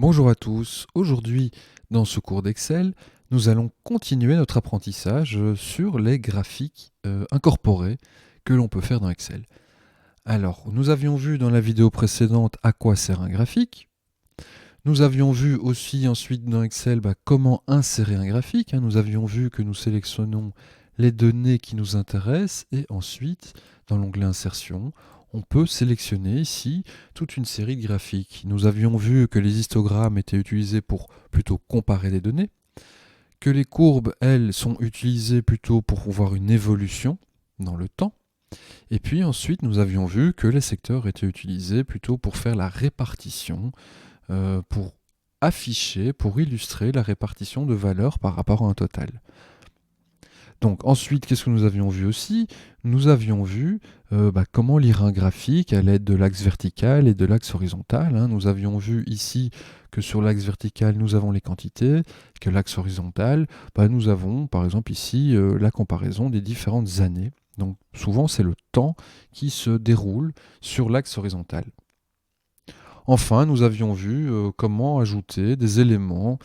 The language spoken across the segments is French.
Bonjour à tous, aujourd'hui dans ce cours d'Excel, nous allons continuer notre apprentissage sur les graphiques incorporés que l'on peut faire dans Excel. Alors, nous avions vu dans la vidéo précédente à quoi sert un graphique. Nous avions vu aussi ensuite dans Excel comment insérer un graphique. Nous avions vu que nous sélectionnons les données qui nous intéressent et ensuite, dans l'onglet Insertion, on peut sélectionner ici toute une série de graphiques. Nous avions vu que les histogrammes étaient utilisés pour plutôt comparer des données, que les courbes, elles, sont utilisées plutôt pour voir une évolution dans le temps. Et puis ensuite, nous avions vu que les secteurs étaient utilisés plutôt pour faire la répartition, pour afficher, pour illustrer la répartition de valeurs par rapport à un total. Donc ensuite, qu'est-ce que nous avions vu aussi? Nous avions vu comment lire un graphique à l'aide de l'axe vertical et de l'axe horizontal. Nous avions vu ici que sur l'axe vertical, nous avons les quantités, que l'axe horizontal, nous avons par exemple ici la comparaison des différentes années. Donc souvent, c'est le temps qui se déroule sur l'axe horizontal. Enfin, nous avions vu comment ajouter des éléments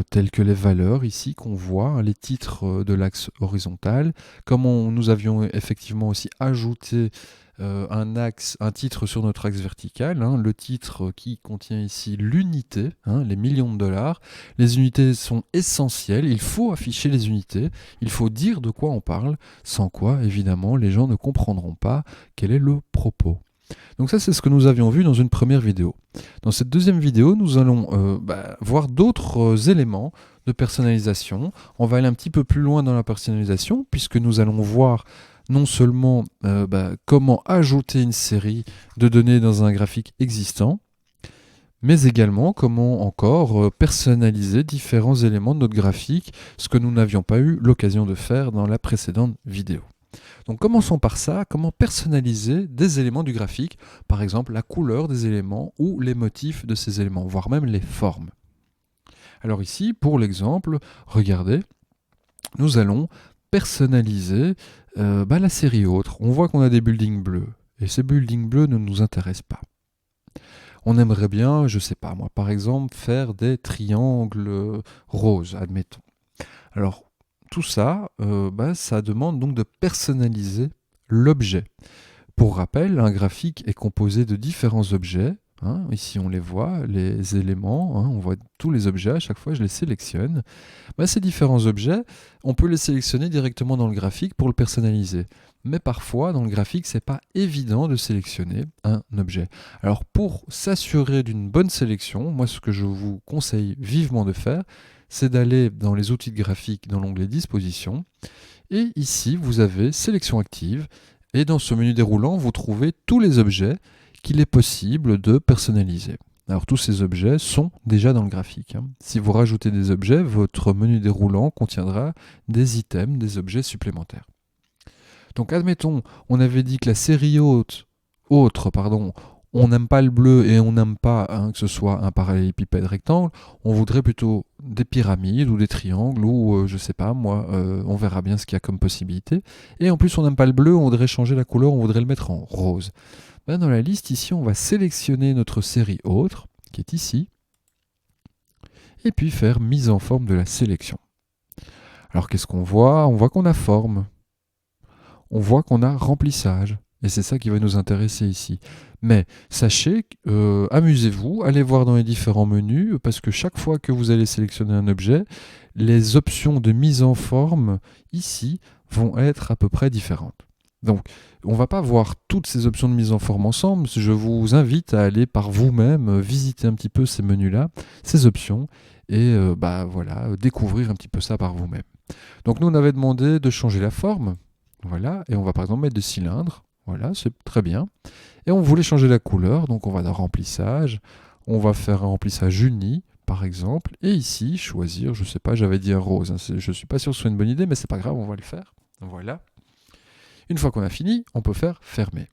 tels que les valeurs ici qu'on voit, les titres de l'axe horizontal, comment nous avions effectivement aussi ajouté un titre sur notre axe vertical, le titre qui contient ici l'unité, les millions de dollars. Les unités sont essentielles, il faut afficher les unités, il faut dire de quoi on parle, sans quoi évidemment les gens ne comprendront pas quel est le propos. Donc ça, c'est ce que nous avions vu dans une première vidéo. Dans cette deuxième vidéo, nous allons voir d'autres éléments de personnalisation. On va aller un petit peu plus loin dans la personnalisation, puisque nous allons voir non seulement comment ajouter une série de données dans un graphique existant, mais également comment encore personnaliser différents éléments de notre graphique, ce que nous n'avions pas eu l'occasion de faire dans la précédente vidéo. Donc commençons par ça, comment personnaliser des éléments du graphique, par exemple la couleur des éléments ou les motifs de ces éléments, voire même les formes. Alors ici, pour l'exemple, regardez, nous allons personnaliser la série autre. On voit qu'on a des buildings bleus, et ces buildings bleus ne nous intéressent pas. On aimerait bien, je sais pas moi, par exemple, faire des triangles roses, admettons. Alors, tout ça, ça demande donc de personnaliser l'objet. Pour rappel, un graphique est composé de différents objets. Ici, on les voit, les éléments, on voit tous les objets, à chaque fois je les sélectionne. Ces différents objets, on peut les sélectionner directement dans le graphique pour le personnaliser. Mais parfois, dans le graphique, c'est pas évident de sélectionner un objet. Alors, pour s'assurer d'une bonne sélection, moi, ce que je vous conseille vivement de faire, c'est d'aller dans les outils de graphique, dans l'onglet Disposition. Et ici, vous avez Sélection active. Et dans ce menu déroulant, vous trouvez tous les objets qu'il est possible de personnaliser. Alors tous ces objets sont déjà dans le graphique. Si vous rajoutez des objets, votre menu déroulant contiendra des items, des objets supplémentaires. Donc admettons, on avait dit que la série on n'aime pas le bleu et on n'aime pas que ce soit un parallélépipède rectangle, on voudrait plutôt des pyramides ou des triangles ou je sais pas moi, on verra bien ce qu'il y a comme possibilité. Et en plus on n'aime pas le bleu, on voudrait changer la couleur, on voudrait le mettre en rose. Dans la liste ici, on va sélectionner notre série autre, qui est ici, et puis faire mise en forme de la sélection. Alors qu'est-ce qu'on voit? On voit qu'on a forme, on voit qu'on a remplissage. Et c'est ça qui va nous intéresser ici. Mais sachez, amusez-vous, allez voir dans les différents menus, parce que chaque fois que vous allez sélectionner un objet, les options de mise en forme, ici, vont être à peu près différentes. Donc, on ne va pas voir toutes ces options de mise en forme ensemble. Je vous invite à aller par vous-même visiter un petit peu ces menus-là, ces options, et découvrir un petit peu ça par vous-même. Donc, nous, on avait demandé de changer la forme. Voilà, et on va par exemple mettre des cylindres. Voilà, c'est très bien. Et on voulait changer la couleur, donc on va dans remplissage. On va faire un remplissage uni, par exemple. Et ici, choisir, je sais pas, j'avais dit un rose. Je suis pas sûr que ce soit une bonne idée, mais c'est pas grave, on va le faire. Voilà. Une fois qu'on a fini, on peut faire fermer.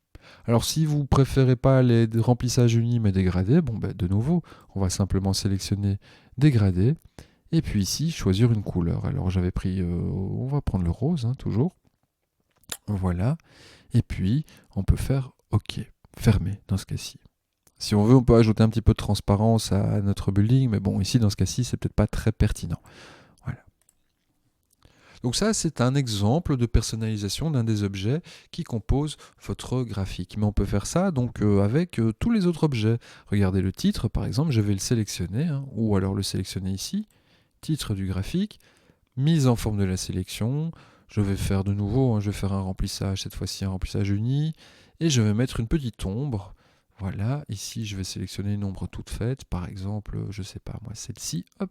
Alors si vous préférez pas les remplissages unis mais dégradés, de nouveau, on va simplement sélectionner dégradé. Et puis ici, choisir une couleur. Alors j'avais pris, on va prendre le rose, toujours. Voilà. Et puis, on peut faire OK, fermer dans ce cas-ci. Si on veut, on peut ajouter un petit peu de transparence à notre building, mais bon, ici, dans ce cas-ci, c'est peut-être pas très pertinent. Voilà. Donc ça, c'est un exemple de personnalisation d'un des objets qui compose votre graphique. Mais on peut faire ça donc avec tous les autres objets. Regardez le titre, par exemple, je vais le sélectionner, hein, ou alors le sélectionner ici, titre du graphique, mise en forme de la sélection. Je vais faire de nouveau, hein, je vais faire un remplissage, cette fois-ci un remplissage uni, et je vais mettre une petite ombre. Voilà, ici je vais sélectionner une ombre toute faite, par exemple, je sais pas moi, celle-ci, hop,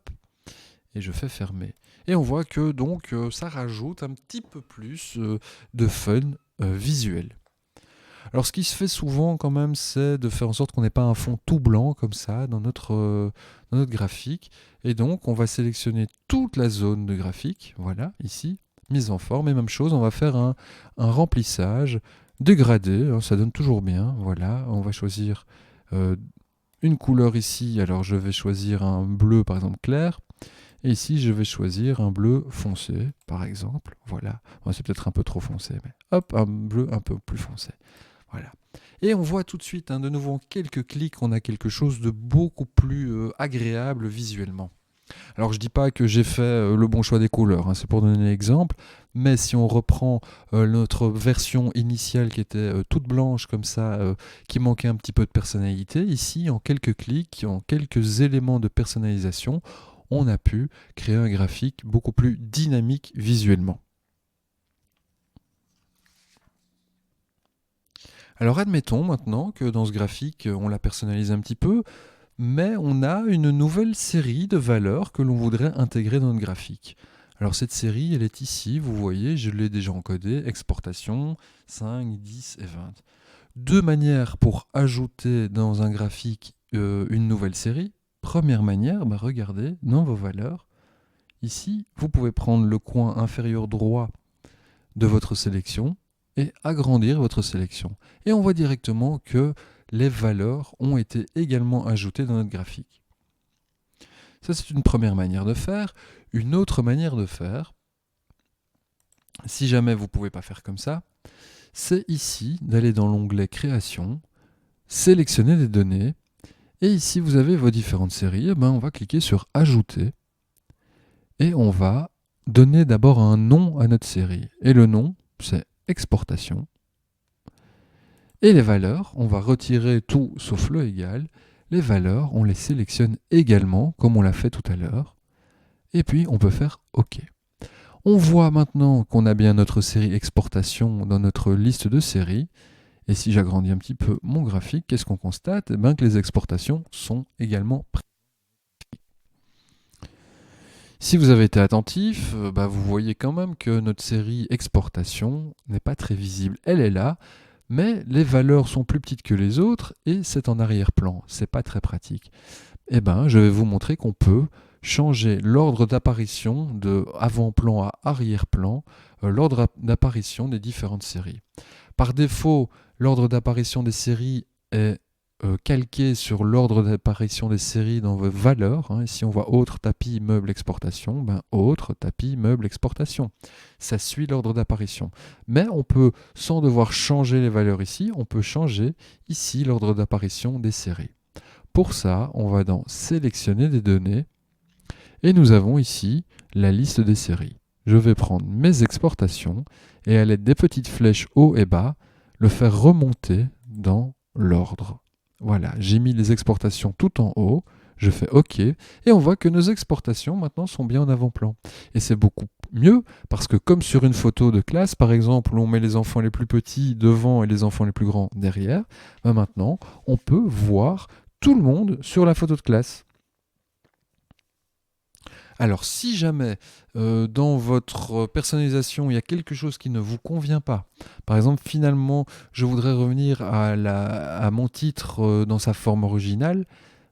et je fais fermer. Et on voit que donc ça rajoute un petit peu plus de fun visuel. Alors ce qui se fait souvent quand même, c'est de faire en sorte qu'on n'ait pas un fond tout blanc comme ça dans notre graphique. Et donc on va sélectionner toute la zone de graphique, voilà, ici, mise en forme. Et même chose, on va faire un remplissage dégradé, hein, ça donne toujours bien, voilà. On va choisir une couleur ici, alors je vais choisir un bleu par exemple clair. Et ici, je vais choisir un bleu foncé, par exemple. Voilà. Bon, c'est peut-être un peu trop foncé, mais hop, un bleu un peu plus foncé. Voilà. Et on voit tout de suite, hein, de nouveau en quelques clics, on a quelque chose de beaucoup plus agréable visuellement. Alors je ne dis pas que j'ai fait le bon choix des couleurs, hein, c'est pour donner l'exemple, mais si on reprend notre version initiale qui était toute blanche comme ça, qui manquait un petit peu de personnalité, ici en quelques clics, en quelques éléments de personnalisation, on a pu créer un graphique beaucoup plus dynamique visuellement. Alors admettons maintenant que dans ce graphique, on la personnalise un petit peu, mais on a une nouvelle série de valeurs que l'on voudrait intégrer dans notre graphique. Alors cette série, elle est ici, vous voyez, je l'ai déjà encodée, exportation 5, 10 et 20. Deux manières pour ajouter dans un graphique une nouvelle série. Première manière, regardez, dans vos valeurs, ici, vous pouvez prendre le coin inférieur droit de votre sélection et agrandir votre sélection. Et on voit directement que les valeurs ont été également ajoutées dans notre graphique. Ça, c'est une première manière de faire. Une autre manière de faire, si jamais vous ne pouvez pas faire comme ça, c'est ici d'aller dans l'onglet Création, sélectionner des données, et ici vous avez vos différentes séries. On va cliquer sur Ajouter, et on va donner d'abord un nom à notre série. Et le nom, c'est Exportation. Et les valeurs, on va retirer tout sauf le égal. Les valeurs, on les sélectionne également, comme on l'a fait tout à l'heure. Et puis, on peut faire OK. On voit maintenant qu'on a bien notre série exportation dans notre liste de séries. Et si j'agrandis un petit peu mon graphique, qu'est-ce qu'on constate? Que les exportations sont également présentes. Si vous avez été attentif, vous voyez quand même que notre série exportation n'est pas très visible. Elle est là, mais les valeurs sont plus petites que les autres et c'est en arrière-plan. C'est pas très pratique. Je vais vous montrer qu'on peut changer l'ordre d'apparition de avant-plan à arrière-plan, l'ordre d'apparition des différentes séries. Par défaut, l'ordre d'apparition des séries est calqué sur l'ordre d'apparition des séries dans vos valeurs. Ici, on voit autre, tapis, meuble, exportation. Autre, tapis, meuble, exportation. Ça suit l'ordre d'apparition. Mais on peut, sans devoir changer les valeurs ici, on peut changer ici l'ordre d'apparition des séries. Pour ça, on va dans Sélectionner des données et nous avons ici la liste des séries. Je vais prendre mes exportations et à l'aide des petites flèches haut et bas, le faire remonter dans l'ordre. Voilà, j'ai mis les exportations tout en haut, je fais OK et on voit que nos exportations maintenant sont bien en avant-plan. Et c'est beaucoup mieux parce que comme sur une photo de classe, par exemple, où on met les enfants les plus petits devant et les enfants les plus grands derrière, maintenant on peut voir tout le monde sur la photo de classe. Alors si jamais dans votre personnalisation il y a quelque chose qui ne vous convient pas, par exemple finalement je voudrais revenir à mon titre dans sa forme originale,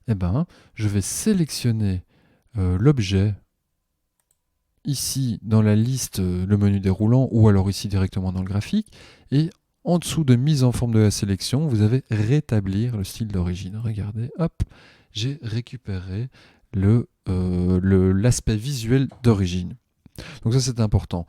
je vais sélectionner l'objet ici dans la liste, le menu déroulant, ou alors ici directement dans le graphique, et en dessous de mise en forme de la sélection, vous avez rétablir le style d'origine. Regardez, hop, j'ai récupéré l'aspect visuel d'origine. Donc ça c'est important.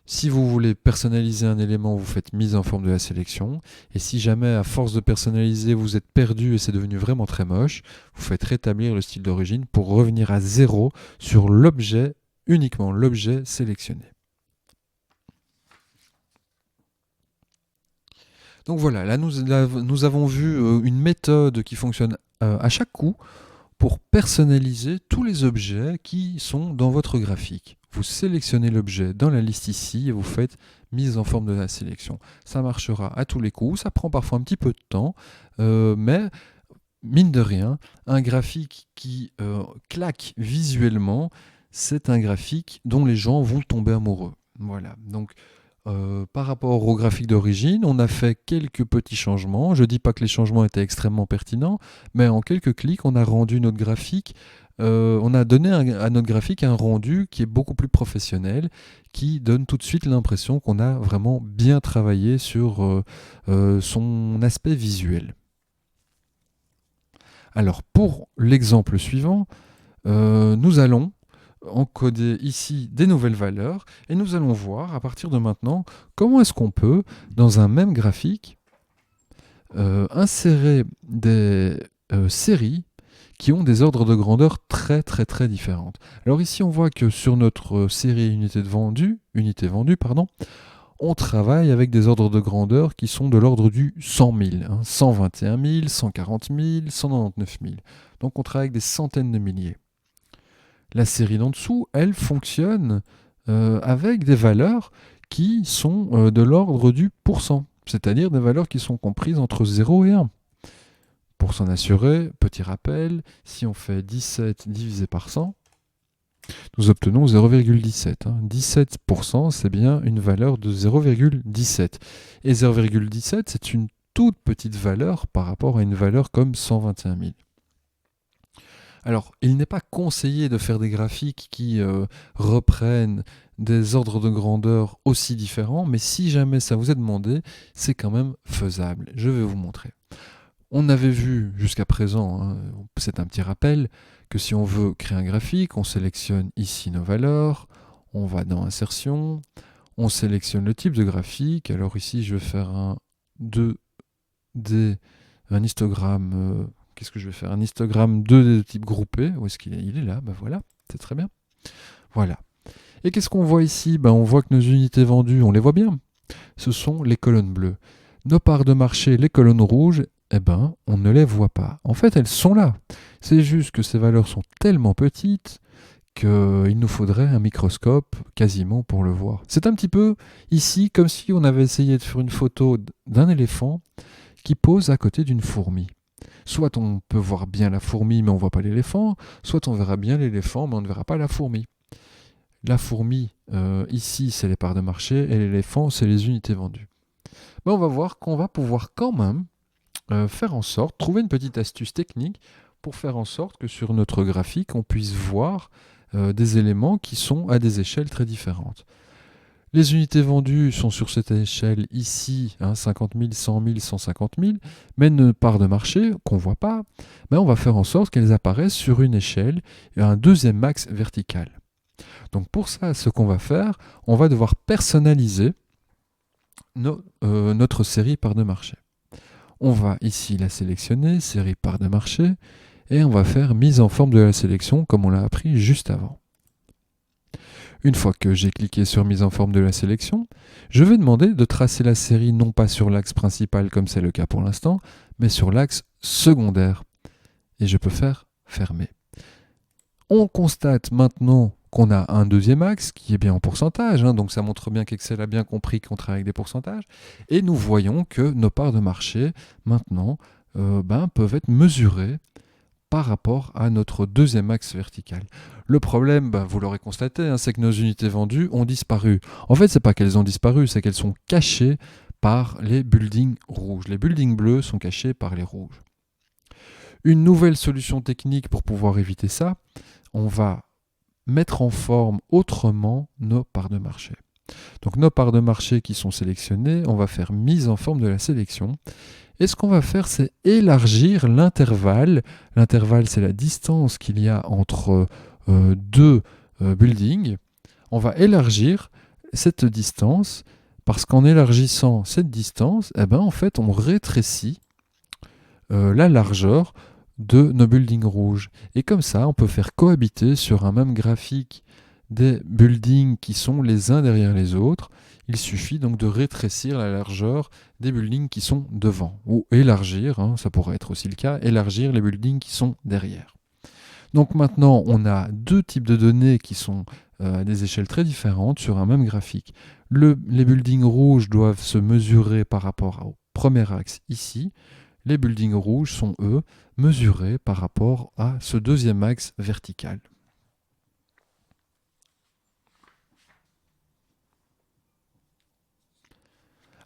Si vous voulez personnaliser un élément, vous faites mise en forme de la sélection. Et si jamais, à force de personnaliser, vous êtes perdu et c'est devenu vraiment très moche, vous faites rétablir le style d'origine pour revenir à zéro sur l'objet, uniquement l'objet sélectionné. Donc voilà, là nous avons vu une méthode qui fonctionne à chaque coup pour personnaliser tous les objets qui sont dans votre graphique. Vous sélectionnez l'objet dans la liste ici et vous faites mise en forme de la sélection. Ça marchera à tous les coups, ça prend parfois un petit peu de temps, mais mine de rien, un graphique qui claque visuellement, c'est un graphique dont les gens vont tomber amoureux. Voilà, donc par rapport au graphique d'origine, on a fait quelques petits changements. Je ne dis pas que les changements étaient extrêmement pertinents, mais en quelques clics, on a rendu notre graphique, on a donné à notre graphique un rendu qui est beaucoup plus professionnel, qui donne tout de suite l'impression qu'on a vraiment bien travaillé sur son aspect visuel. Alors pour l'exemple suivant, nous allons encoder ici des nouvelles valeurs et nous allons voir à partir de maintenant comment est-ce qu'on peut, dans un même graphique, insérer des séries qui ont des ordres de grandeur très différentes. Alors ici on voit que sur notre série unité vendue, on travaille avec des ordres de grandeur qui sont de l'ordre du 100 000, 121 000, 140 000, 199 000. Donc on travaille avec des centaines de milliers. La série d'en dessous, elle fonctionne avec des valeurs qui sont de l'ordre du pourcent, c'est-à-dire des valeurs qui sont comprises entre 0 et 1. Pour s'en assurer, petit rappel, si on fait 17 divisé par 100, nous obtenons 0,17. 17%, c'est bien une valeur de 0,17. Et 0,17, c'est une toute petite valeur par rapport à une valeur comme 121 000. Alors, il n'est pas conseillé de faire des graphiques qui reprennent des ordres de grandeur aussi différents, mais si jamais ça vous est demandé, c'est quand même faisable. Je vais vous montrer. On avait vu jusqu'à présent, c'est un petit rappel, que si on veut créer un graphique, on sélectionne ici nos valeurs, on va dans Insertion, on sélectionne le type de graphique. Alors ici, je vais faire un 2D, un histogramme. Qu'est-ce que je vais faire? Un histogramme 2D de type groupé. Où est-ce qu'il est? Il est là, ben voilà, c'est très bien. Voilà. Et qu'est-ce qu'on voit ici? On voit que nos unités vendues, on les voit bien. Ce sont les colonnes bleues. Nos parts de marché, les colonnes rouges, on ne les voit pas. En fait, elles sont là. C'est juste que ces valeurs sont tellement petites qu'il nous faudrait un microscope quasiment pour le voir. C'est un petit peu ici comme si on avait essayé de faire une photo d'un éléphant qui pose à côté d'une fourmi. Soit on peut voir bien la fourmi mais on ne voit pas l'éléphant, soit on verra bien l'éléphant mais on ne verra pas la fourmi. La fourmi, ici, c'est les parts de marché et l'éléphant, c'est les unités vendues. On va voir qu'on va pouvoir quand même faire en sorte, trouver une petite astuce technique pour faire en sorte que sur notre graphique, on puisse voir des éléments qui sont à des échelles très différentes. Les unités vendues sont sur cette échelle ici, 50 000, 100 000, 150 000, mais une part de marché qu'on ne voit pas, on va faire en sorte qu'elles apparaissent sur une échelle, un deuxième axe vertical. Donc pour ça, ce qu'on va faire, on va devoir personnaliser notre série part de marché. On va ici la sélectionner, série part de marché, et on va faire mise en forme de la sélection comme on l'a appris juste avant. Une fois que j'ai cliqué sur mise en forme de la sélection, je vais demander de tracer la série non pas sur l'axe principal comme c'est le cas pour l'instant, mais sur l'axe secondaire. Et je peux faire fermer. On constate maintenant qu'on a un deuxième axe qui est bien en pourcentage, donc ça montre bien qu'Excel a bien compris qu'on travaille avec des pourcentages, et nous voyons que nos parts de marché, maintenant, peuvent être mesurées par rapport à notre deuxième axe vertical. Le problème, vous l'aurez constaté, c'est que nos unités vendues ont disparu. En fait, ce n'est pas qu'elles ont disparu, c'est qu'elles sont cachées par les buildings rouges. Les buildings bleus sont cachés par les rouges. Une nouvelle solution technique pour pouvoir éviter ça, on va mettre en forme autrement nos parts de marché. Donc nos parts de marché qui sont sélectionnées, on va faire mise en forme de la sélection. Et ce qu'on va faire, c'est élargir l'intervalle. L'intervalle, c'est la distance qu'il y a entre deux buildings. On va élargir cette distance, parce qu'en élargissant cette distance, eh ben, en fait, on rétrécit la largeur de nos buildings rouges. Et comme ça, on peut faire cohabiter sur un même graphique des buildings qui sont les uns derrière les autres. Il suffit donc de rétrécir la largeur des buildings qui sont devant, ou élargir, ça pourrait être aussi le cas, élargir les buildings qui sont derrière. Donc maintenant, on a deux types de données qui sont à des échelles très différentes sur un même graphique. Les buildings rouges doivent se mesurer par rapport au premier axe ici. Les buildings rouges sont, eux, mesurés par rapport à ce deuxième axe vertical.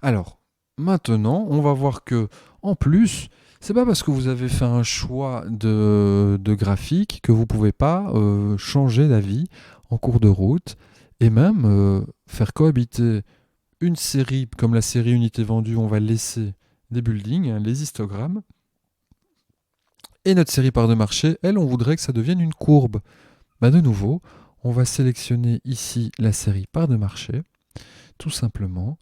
Alors, maintenant, on va voir que, en plus, c'est pas parce que vous avez fait un choix de graphique que vous pouvez pas changer d'avis en cours de route et même faire cohabiter une série, comme la série unité vendue, on va laisser des buildings, les histogrammes, et notre série part de marché, elle, on voudrait que ça devienne une courbe. De nouveau, on va sélectionner ici la série part de marché, tout simplement.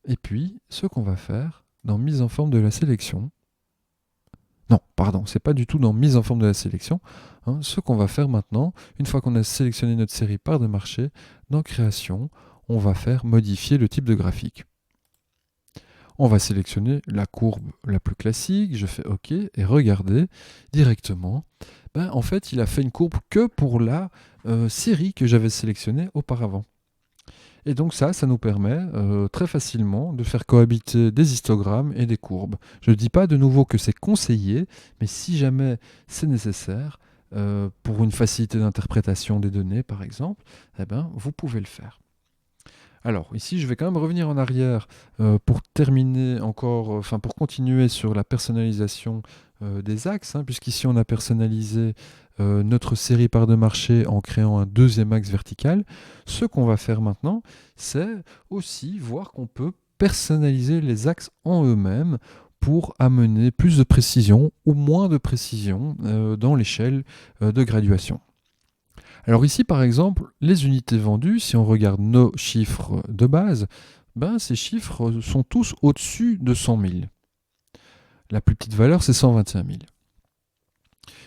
Et puis, ce qu'on va faire dans mise en forme de la sélection, non, pardon, c'est pas du tout dans mise en forme de la sélection. Ce qu'on va faire maintenant, une fois qu'on a sélectionné notre série part de marché, dans création, on va faire modifier le type de graphique. On va sélectionner la courbe la plus classique, je fais OK, et regardez directement, en fait, il a fait une courbe que pour la série que j'avais sélectionnée auparavant. Et donc ça nous permet très facilement de faire cohabiter des histogrammes et des courbes. Je ne dis pas de nouveau que c'est conseillé, mais si jamais c'est nécessaire, pour une facilité d'interprétation des données par exemple, vous pouvez le faire. Alors ici, je vais quand même revenir en arrière pour terminer encore, pour continuer sur la personnalisation des axes, puisqu'ici on a personnalisé notre série part de marché en créant un deuxième axe vertical. Ce qu'on va faire maintenant, c'est aussi voir qu'on peut personnaliser les axes en eux-mêmes pour amener plus de précision ou moins de précision dans l'échelle de graduation. Alors ici, par exemple, les unités vendues, si on regarde nos chiffres de base, ces chiffres sont tous au-dessus de 100 000. La plus petite valeur, c'est 121 000.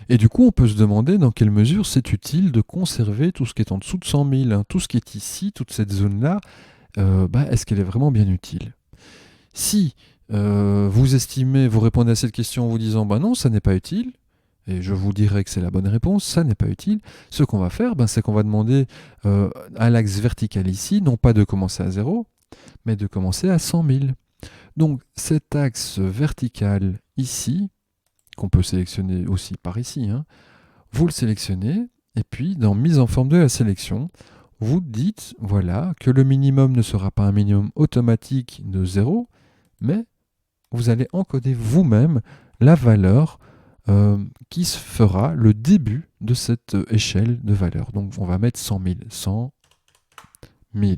Et du coup, on peut se demander dans quelle mesure c'est utile de conserver tout ce qui est en dessous de 100 000. Tout ce qui est ici, toute cette zone-là, est-ce qu'elle est vraiment bien utile? Si vous estimez, vous répondez à cette question en vous disant non, ça n'est pas utile, et je vous dirai que c'est la bonne réponse, ça n'est pas utile. Ce qu'on va faire, c'est qu'on va demander à l'axe vertical ici, non pas de commencer à 0, mais de commencer à 100 000. Donc cet axe vertical ici, qu'on peut sélectionner aussi par ici, vous le sélectionnez, et puis dans mise en forme de la sélection, vous dites voilà, que le minimum ne sera pas un minimum automatique de 0, mais vous allez encoder vous-même la valeur qui se fera le début de cette échelle de valeur. Donc on va mettre 100 000. 100 000.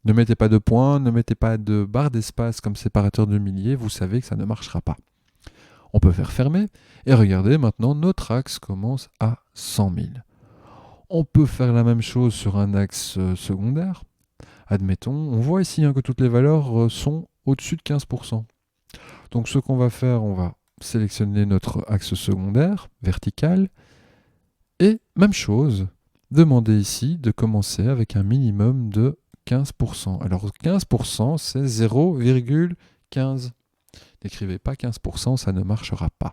Ne mettez pas de points, ne mettez pas de barre d'espace comme séparateur de milliers, vous savez que ça ne marchera pas. On peut faire fermer, et regardez maintenant, notre axe commence à 100 000. On peut faire la même chose sur un axe secondaire. Admettons, on voit ici que toutes les valeurs sont au-dessus de 15%. Donc ce qu'on va faire, on va sélectionner notre axe secondaire, vertical, et même chose, demander ici de commencer avec un minimum de 15%. Alors 15%, c'est 0,15. N'écrivez pas 15%, ça ne marchera pas.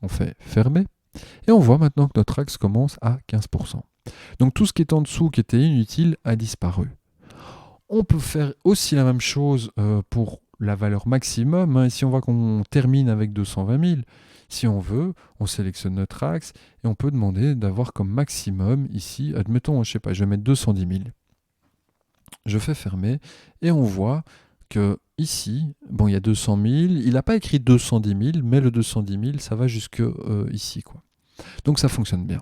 On fait fermer, et on voit maintenant que notre axe commence à 15%. Donc tout ce qui est en dessous, qui était inutile, a disparu. On peut faire aussi la même chose pour la valeur maximum. Ici, on voit qu'on termine avec 220 000. Si on veut, on sélectionne notre axe et on peut demander d'avoir comme maximum ici, admettons, je sais pas, je vais mettre 210 000. Je fais fermer et on voit que ici, il y a 200 000. Il n'a pas écrit 210 000, mais le 210 000, ça va jusque ici, quoi. Donc ça fonctionne bien.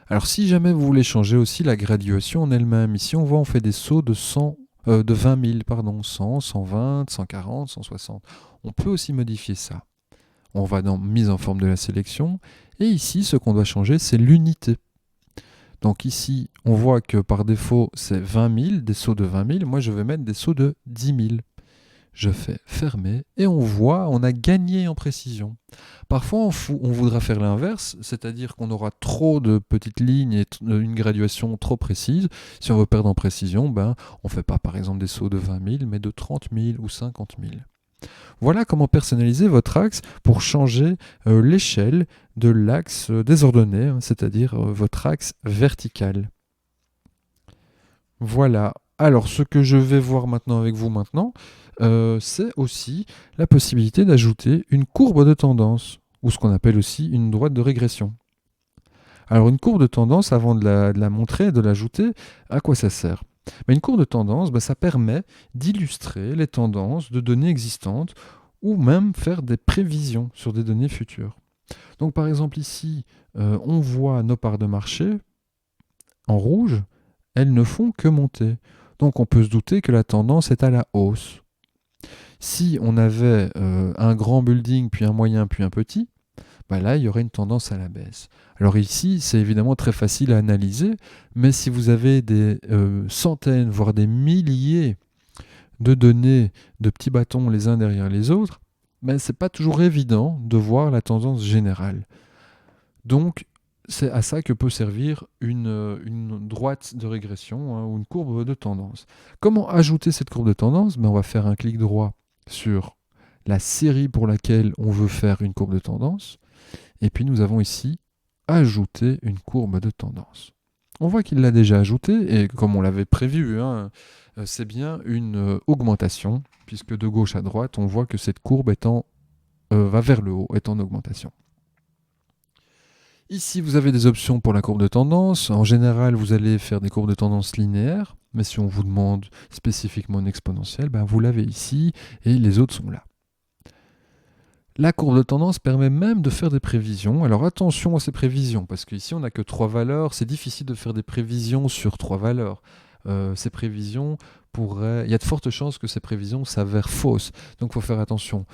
Alors si jamais vous voulez changer aussi la graduation en elle-même, ici on voit on fait des sauts de 20 000, pardon, 100, 120, 140, 160. On peut aussi modifier ça. On va dans mise en forme de la sélection, et ici ce qu'on doit changer c'est l'unité. Donc ici, on voit que par défaut, c'est 20 000, des sauts de 20 000. Moi, je vais mettre des sauts de 10 000. Je fais fermer et on voit, on a gagné en précision. Parfois, on voudra faire l'inverse, c'est-à-dire qu'on aura trop de petites lignes et une graduation trop précise. Si on veut perdre en précision, on ne fait pas par exemple des sauts de 20 000, mais de 30 000 ou 50 000. Voilà comment personnaliser votre axe pour changer l'échelle de l'axe désordonné, c'est-à-dire votre axe vertical. Voilà. Alors, ce que je vais voir maintenant avec vous c'est aussi la possibilité d'ajouter une courbe de tendance, ou ce qu'on appelle aussi une droite de régression. Alors, une courbe de tendance, avant de la montrer, de l'ajouter, à quoi ça sert? Une courbe de tendance, ça permet d'illustrer les tendances de données existantes ou même faire des prévisions sur des données futures. Donc, par exemple, ici, on voit nos parts de marché en rouge, elles ne font que monter. Donc on peut se douter que la tendance est à la hausse. Si on avait un grand building, puis un moyen, puis un petit, là, il y aurait une tendance à la baisse. Alors ici, c'est évidemment très facile à analyser, mais si vous avez des centaines, voire des milliers de données, de petits bâtons les uns derrière les autres, ce n'est pas toujours évident de voir la tendance générale. Donc, c'est à ça que peut servir une droite de régression ou une courbe de tendance. Comment ajouter cette courbe de tendance? On va faire un clic droit sur la série pour laquelle on veut faire une courbe de tendance. Et puis nous avons ici ajouter une courbe de tendance. On voit qu'il l'a déjà ajouté et comme on l'avait prévu, c'est bien une augmentation puisque de gauche à droite, on voit que cette courbe va vers le haut, est en augmentation. Ici, vous avez des options pour la courbe de tendance. En général, vous allez faire des courbes de tendance linéaires, mais si on vous demande spécifiquement une exponentielle, vous l'avez ici et les autres sont là. La courbe de tendance permet même de faire des prévisions. Alors attention à ces prévisions, parce qu'ici on n'a que 3 valeurs, c'est difficile de faire des prévisions sur 3 valeurs. Ces prévisions il y a de fortes chances que ces prévisions s'avèrent fausses. Donc il faut faire attention.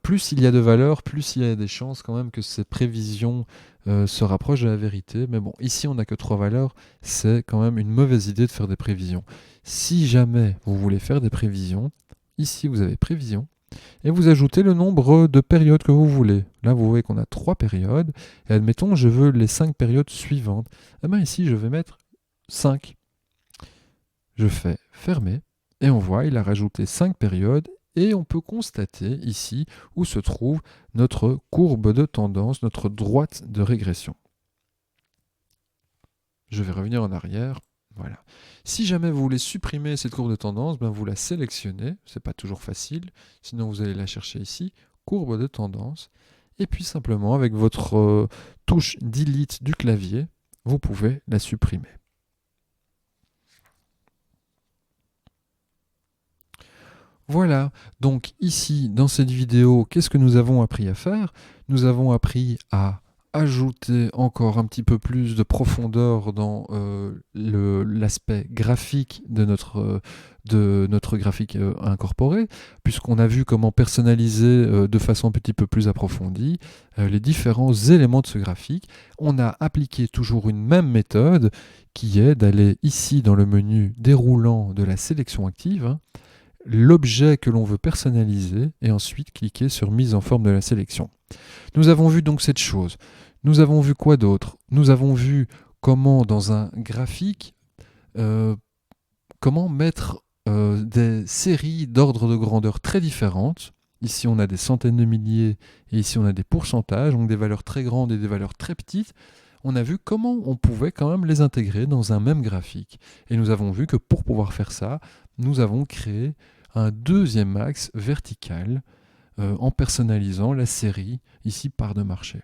Plus il y a de valeurs, plus il y a des chances quand même que ces prévisions se rapprochent de la vérité. Mais bon, ici on n'a que 3 valeurs, c'est quand même une mauvaise idée de faire des prévisions. Si jamais vous voulez faire des prévisions, ici vous avez prévision, et vous ajoutez le nombre de périodes que vous voulez. Là, vous voyez qu'on a 3 périodes, et admettons, je veux les 5 périodes suivantes. Ici, je vais mettre 5. Je fais fermer, et on voit, il a rajouté 5 périodes, et on peut constater ici où se trouve notre courbe de tendance, notre droite de régression. Je vais revenir en arrière. Voilà. Si jamais vous voulez supprimer cette courbe de tendance, vous la sélectionnez, c'est pas toujours facile, sinon vous allez la chercher ici, courbe de tendance, et puis simplement avec votre touche Delete du clavier, vous pouvez la supprimer. Voilà, donc ici, dans cette vidéo, qu'est-ce que nous avons appris à faire? Nous avons appris à ajouter encore un petit peu plus de profondeur dans l'aspect graphique de notre graphique incorporé, puisqu'on a vu comment personnaliser de façon un petit peu plus approfondie les différents éléments de ce graphique. On a appliqué toujours une même méthode qui est d'aller ici dans le menu déroulant de la sélection active, l'objet que l'on veut personnaliser et ensuite cliquer sur mise en forme de la sélection. Nous avons vu donc cette chose. Nous avons vu quoi d'autre? Nous avons vu comment dans un graphique, comment mettre des séries d'ordre de grandeur très différentes. Ici on a des centaines de milliers et ici on a des pourcentages, donc des valeurs très grandes et des valeurs très petites. On a vu comment on pouvait quand même les intégrer dans un même graphique. Et nous avons vu que pour pouvoir faire ça, nous avons créé un deuxième axe vertical en personnalisant la série, ici part de marché.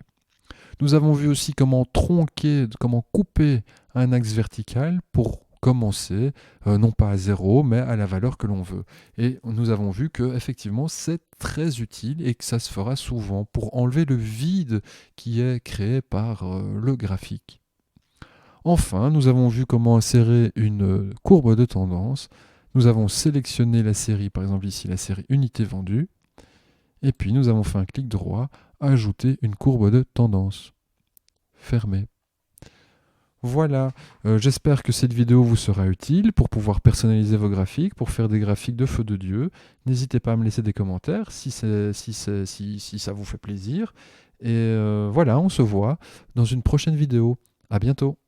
Nous avons vu aussi comment tronquer, comment couper un axe vertical pour commencer, non pas à 0, mais à la valeur que l'on veut. Et nous avons vu que effectivement c'est très utile et que ça se fera souvent pour enlever le vide qui est créé par le graphique. Enfin, nous avons vu comment insérer une courbe de tendance. Nous avons sélectionné la série, par exemple ici la série unité vendue, et puis nous avons fait un clic droit, ajouter une courbe de tendance. Fermé. Voilà, j'espère que cette vidéo vous sera utile pour pouvoir personnaliser vos graphiques, pour faire des graphiques de feu de Dieu. N'hésitez pas à me laisser des commentaires si ça vous fait plaisir. Et voilà, on se voit dans une prochaine vidéo. À bientôt.